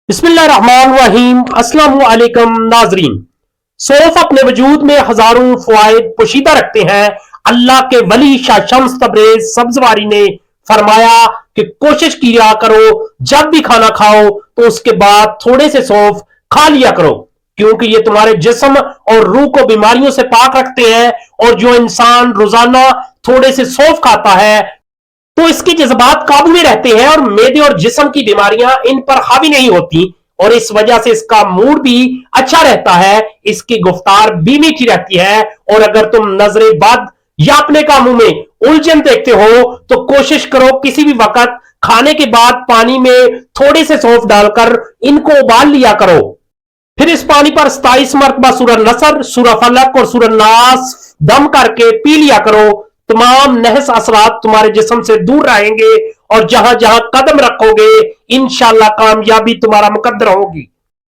बिस्मिल्लाहिर्रहमानिर्रहीम। अस्सलाम वालेकुम नाजरीन। सौफ अपने वजूद में हजारों फवाइद पोशीदा रखते हैं। अल्लाह के वली शाह शम्स तबरेज सब्जवारी ने फरमाया कि कोशिश किया करो जब भी खाना खाओ तो उसके बाद थोड़े से सौंफ खा लिया करो, क्योंकि ये तुम्हारे जिस्म और रूह को बीमारियों से पाक रखते हैं। और जो इंसान रोजाना थोड़े से सौंफ खाता है तो इसके जज्बात काबू में रहते हैं और मेदे और जिस्म की बीमारियां इन पर हावी नहीं होती, और इस वजह से इसका मूड भी अच्छा रहता है, इसकी गुफ्तार भी मीठी रहती है। और अगर तुम नजरे बद या अपने कामों में उलझन देखते हो तो कोशिश करो किसी भी वक्त खाने के बाद पानी में थोड़े से सौंफ डालकर इनको उबाल लिया करो। फिर इस पानी पर 27 मरतबा सूरह नसर, सूरह फलक और सूरह नास दम करके पी लिया करो। तमाम नहस असरात तुम्हारे जिस्म से दूर रहेंगे और जहां जहां कदम रखोगे इंशाअल्लाह कामयाबी तुम्हारा मुकद्दर होगी।